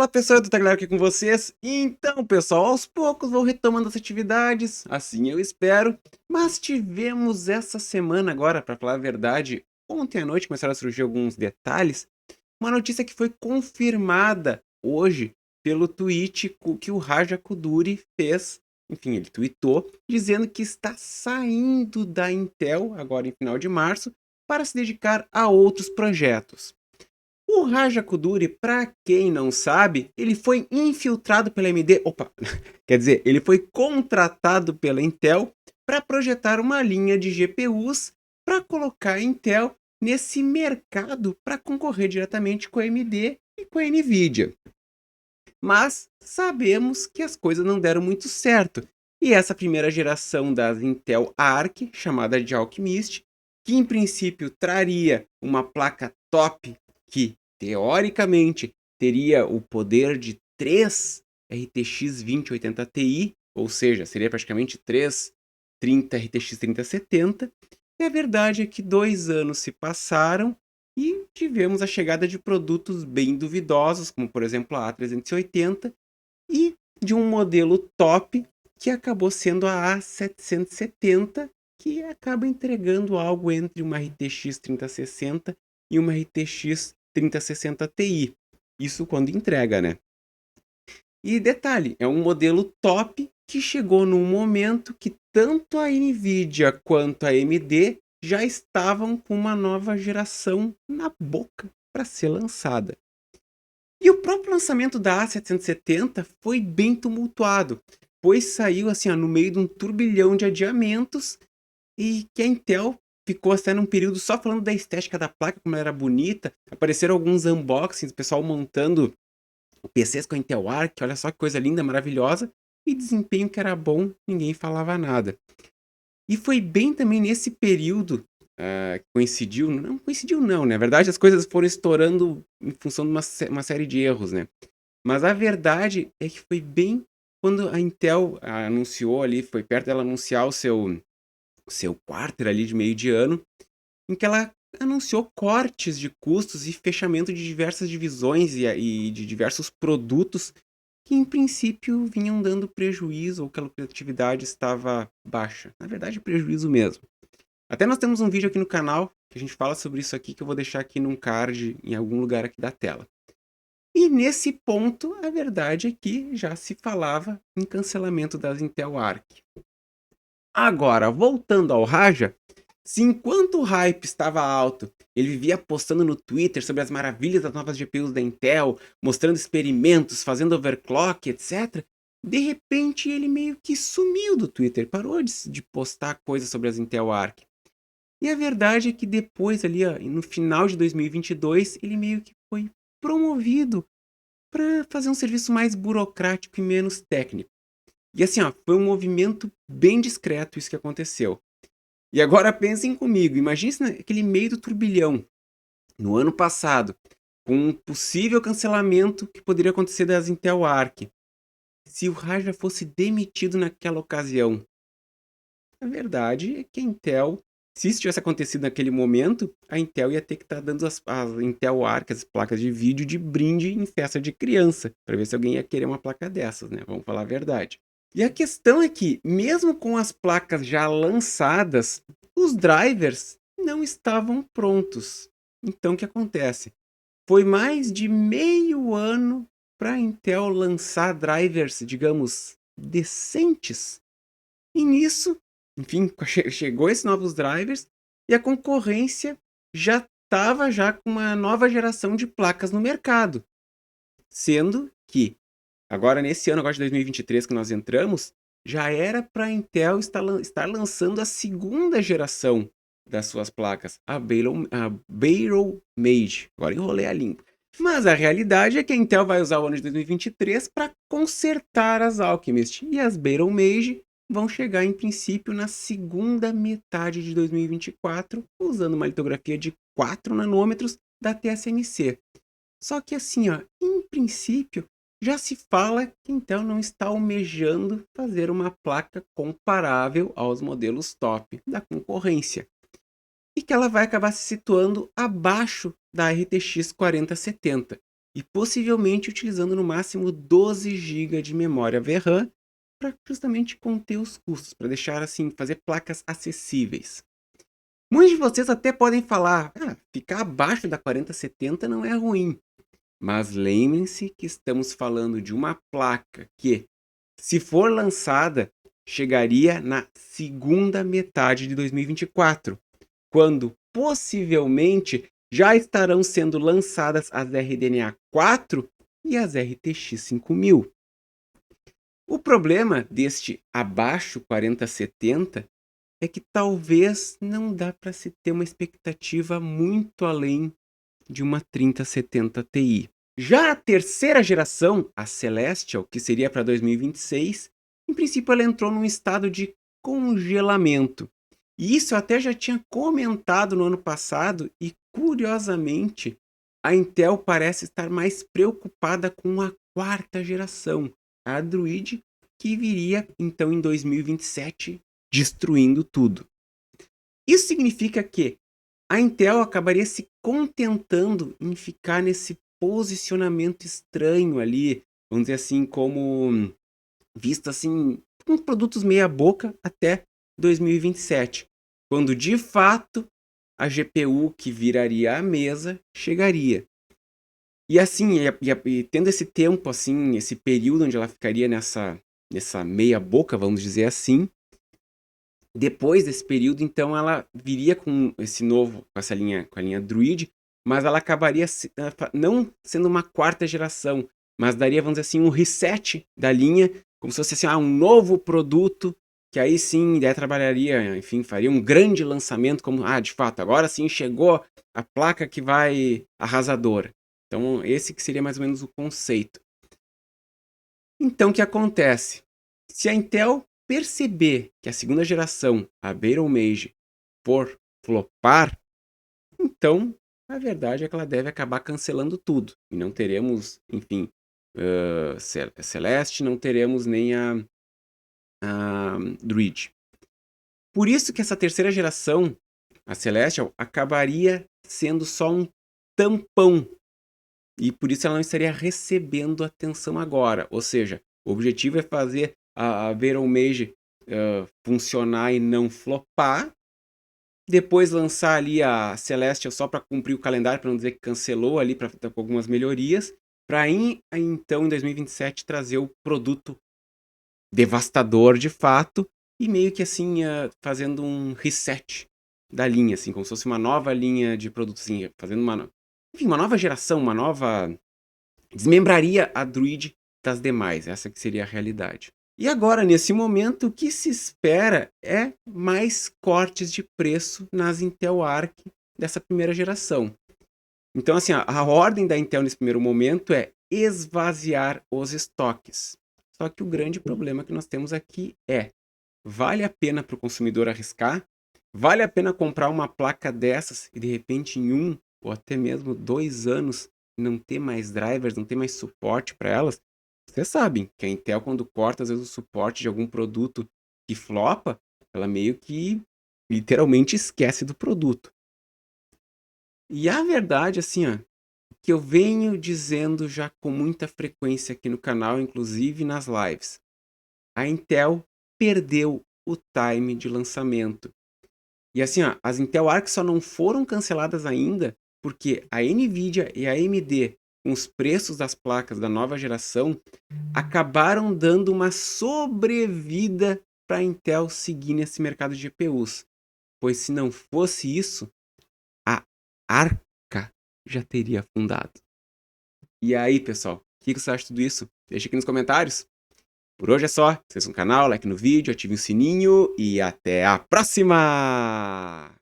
Olá pessoal, eu tô Tagliaro aqui com vocês. Então pessoal, aos poucos vou retomando as atividades, assim eu espero. Mas tivemos essa semana agora, pra falar a verdade, ontem à noite começaram a surgir alguns detalhes. Uma notícia que foi confirmada hoje pelo tweet que o Raja Koduri fez. Enfim, ele tweetou dizendo que está saindo da Intel agora em final de março para se dedicar a outros projetos. O Raja Koduri, para quem não sabe, ele foi infiltrado pela AMD, opa, quer dizer, ele foi contratado pela Intel para projetar uma linha de GPUs para colocar a Intel nesse mercado para concorrer diretamente com a AMD e com a Nvidia. Mas sabemos que as coisas não deram muito certo. E essa primeira geração das Intel Arc, chamada de Alchemist, que em princípio traria uma placa top que, teoricamente, teria o poder de 3 RTX 2080 Ti, ou seja, seria praticamente 3 30 RTX 3070. E a verdade é que 2 anos se passaram e tivemos a chegada de produtos bem duvidosos, como por exemplo a A380, e de um modelo top que acabou sendo a A770, que acaba entregando algo entre uma RTX 3060 e uma RTX 3060 Ti. Isso quando entrega, né? E detalhe, é um modelo top que chegou num momento que tanto a Nvidia quanto a AMD já estavam com uma nova geração na boca para ser lançada. E o próprio lançamento da A770 foi bem tumultuado, pois saiu assim, ó, no meio de um turbilhão de adiamentos e que a Intel ficou até num período só falando da estética da placa, como ela era bonita. Apareceram alguns unboxings, pessoal montando PCs com a Intel Arc, olha só que coisa linda, maravilhosa, e desempenho que era bom, ninguém falava nada. E foi bem também nesse período que coincidiu, não coincidiu não, né? Na verdade as coisas foram estourando em função de uma série de erros, né? Mas a verdade é que foi bem quando a Intel anunciou ali, foi perto dela anunciar o seu quarter ali de meio de ano, em que ela anunciou cortes de custos e fechamento de diversas divisões e de diversos produtos que em princípio vinham dando prejuízo ou que a lucratividade estava baixa. Na verdade, prejuízo mesmo. Até nós temos um vídeo aqui no canal que a gente fala sobre isso aqui, que eu vou deixar aqui num card em algum lugar aqui da tela. E nesse ponto, a verdade é que já se falava em cancelamento das Intel Arc. Agora, voltando ao Raja, se enquanto o hype estava alto, ele vivia postando no Twitter sobre as maravilhas das novas GPUs da Intel, mostrando experimentos, fazendo overclock, etc., de repente ele meio que sumiu do Twitter, parou de postar coisas sobre as Intel Arc. E a verdade é que depois ali, ó, no final de 2022, ele meio que foi promovido para fazer um serviço mais burocrático e menos técnico. E assim, ó, foi um movimento bem discreto isso que aconteceu. E agora pensem comigo, imagine se naquele meio do turbilhão, no ano passado, com um possível cancelamento que poderia acontecer das Intel Arc, se o Raja fosse demitido naquela ocasião. A verdade é que a Intel, se isso tivesse acontecido naquele momento, a Intel ia ter que estar dando as Intel Arc, as placas de vídeo, de brinde em festa de criança, para ver se alguém ia querer uma placa dessas, né? Vamos falar a verdade. E a questão é que, mesmo com as placas já lançadas, os drivers não estavam prontos. Então, o que acontece? Foi mais de meio ano para a Intel lançar drivers, digamos, decentes. E nisso, enfim, chegou esses novos drivers e a concorrência já estava já com uma nova geração de placas no mercado. Sendo que agora, nesse ano agora de 2023 que nós entramos, já era para a Intel estar lançando a segunda geração das suas placas, a Battle Mage. Agora enrolei a língua. Mas a realidade é que a Intel vai usar o ano de 2023 para consertar as Alchemist. E as Battle Mage vão chegar, em princípio, na segunda metade de 2024, usando uma litografia de 4 nanômetros da TSMC. Só que assim, ó, em princípio, já se fala que Intel não está almejando fazer uma placa comparável aos modelos top da concorrência. E que ela vai acabar se situando abaixo da RTX 4070. e possivelmente utilizando no máximo 12 GB de memória VRAM para justamente conter os custos, para deixar assim, fazer placas acessíveis. Muitos de vocês até podem falar, ficar abaixo da 4070 não é ruim, mas lembrem-se que estamos falando de uma placa que, se for lançada, chegaria na segunda metade de 2024, quando possivelmente já estarão sendo lançadas as RDNA 4 e as RTX 5000. O problema deste abaixo 4070 é que talvez não dá para se ter uma expectativa muito além de uma 3070 Ti. Já a terceira geração, a Celestial, que seria para 2026, em princípio ela entrou num estado de congelamento. E isso eu até já tinha comentado no ano passado e, curiosamente, a Intel parece estar mais preocupada com a quarta geração, a Druid, que viria então em 2027 destruindo tudo. Isso significa que a Intel acabaria se contentando em ficar nesse posicionamento estranho ali, vamos dizer assim, como visto assim, com produtos meia boca até 2027, quando de fato a GPU que viraria a mesa chegaria. E assim, e tendo esse tempo assim, esse período onde ela ficaria nessa meia boca, vamos dizer assim, depois desse período, então, ela viria com esse novo, com a linha Druid, mas ela acabaria não sendo uma quarta geração, mas daria, vamos dizer assim, um reset da linha, como se fosse assim, um novo produto, que aí sim, daí trabalharia, enfim, faria um grande lançamento, como, de fato, agora sim chegou a placa que vai arrasadora. Então, esse que seria mais ou menos o conceito. Então, o que acontece? Se a Intel perceber que a segunda geração, a Battle Mage, for flopar, então a verdade é que ela deve acabar cancelando tudo. E não teremos, enfim, Celeste, não teremos nem a Druid. Por isso que essa terceira geração, a Celestial, acabaria sendo só um tampão. E por isso ela não estaria recebendo atenção agora. Ou seja, o objetivo é fazer a Battle Mage funcionar e não flopar. Depois lançar ali a Celestial só para cumprir o calendário, para não dizer que cancelou ali, para com algumas melhorias. Para então, em 2027, trazer o produto devastador de fato. E meio que assim, fazendo um reset da linha, assim, como se fosse uma nova linha de produtos, assim, fazendo uma nova geração, uma nova... Desmembraria a Druid das demais, essa que seria a realidade. E agora, nesse momento, o que se espera é mais cortes de preço nas Intel Arc dessa primeira geração. Então, assim, a ordem da Intel nesse primeiro momento é esvaziar os estoques. Só que o grande problema que nós temos aqui é: vale a pena para o consumidor arriscar? Vale a pena comprar uma placa dessas e de repente em 1 ou até mesmo 2 anos não ter mais drivers, não ter mais suporte para elas? Vocês sabem que a Intel, quando corta às vezes o suporte de algum produto que flopa, ela meio que literalmente esquece do produto. E a verdade, assim, que eu venho dizendo já com muita frequência aqui no canal, inclusive nas lives, a Intel perdeu o time de lançamento. E assim, as Intel Arc só não foram canceladas ainda porque a Nvidia e a AMD, com os preços das placas da nova geração, acabaram dando uma sobrevida para a Intel seguir nesse mercado de GPUs. Pois se não fosse isso, a Arca já teria afundado. E aí, pessoal, o que você acha de tudo isso? Deixa aqui nos comentários. Por hoje é só. Se inscreva no canal, like no vídeo, ative o sininho e até a próxima!